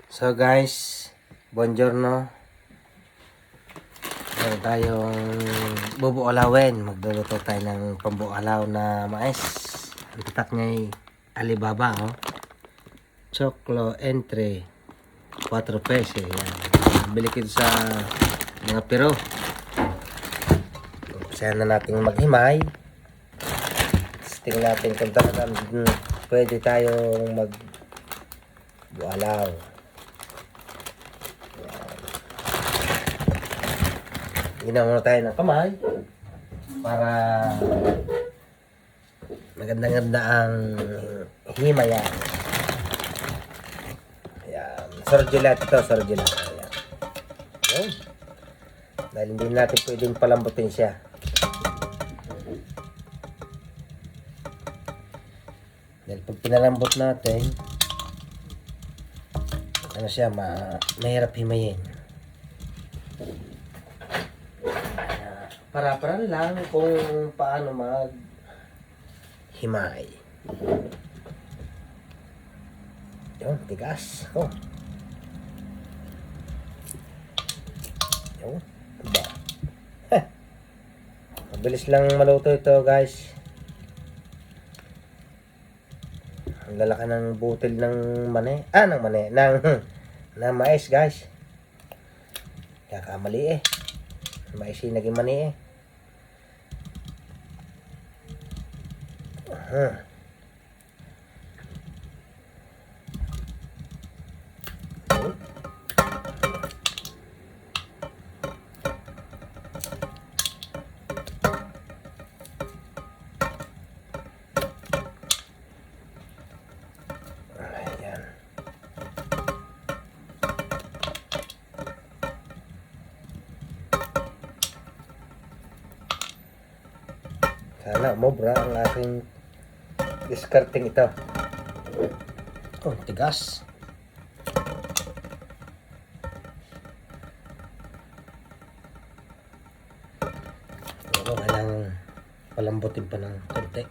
So guys, buongiorno. Meron tayong bubualawin. Magluluto tayo ng pambualaw na mais. Ang tatak niya ay Alibaba, oh. Choclo entre 4 pesos. Yan. Bili ko sa mga Pero. Umpisahan na natin maghimay. Tingnan natin kung talagang pwede tayong magbualaw. Ginawa muna tayo ng kamay para maganda-ganda ang himaya. Ayan. Sordilat ito, sordilat. Ayan. Ayan. Dahil hindi natin pwedeng palambutin siya. Dahil pag pinalambot natin, ano siya, mahirap himayin. Para lang kung paano himay. Yun, tigas. Oh. Yun. Diba? Mabilis lang maluto ito, guys. Ang lalaki ng butil ng mani. Ng mais, guys. Kakamali eh. Mais yung naging mani eh. Ayan. Sana umobra ang aking discarding ito. Oh, tigas. Pero kailangan palambutin pa ng konti.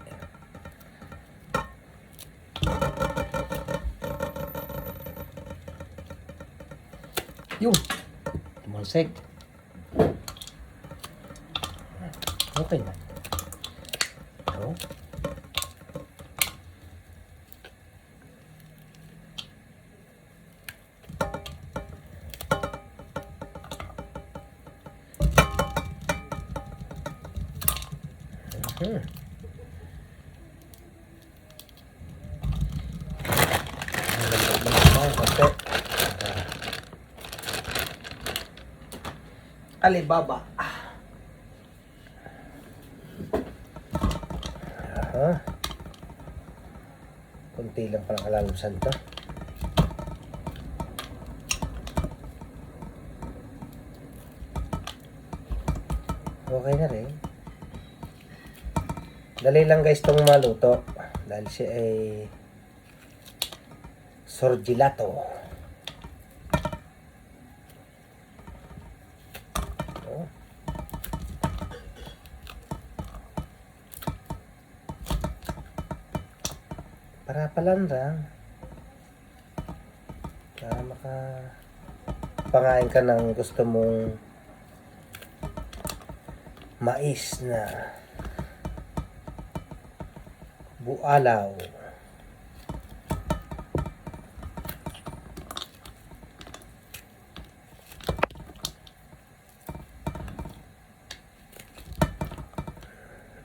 Yun. Tumalsik. Okay na. Ito. Alibaba. Kunti lang palang kalalusan to. Okay na rin. Dali lang guys itong maluto. Dahil siya ay sordilato. Para palandang para pangain ka ng gusto mong mais na bualaw.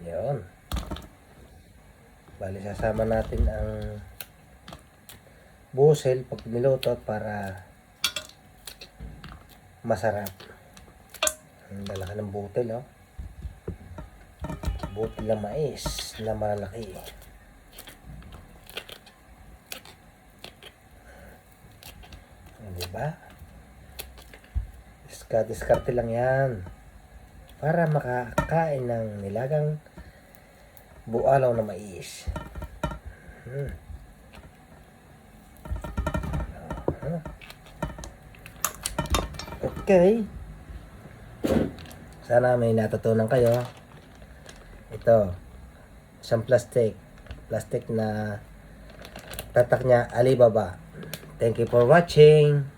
Yun. Bali, sasama natin ang busel pag niluto para masarap. Ang lalaki ng butil, oh. Butil na mais na malaki. Diba? Diskarte lang yan para makakain ng nilagang bualaw na mais. Okay. Sana may natutunan kayo. Ito, isang plastic na tatak niya Alibaba. Thank you for watching.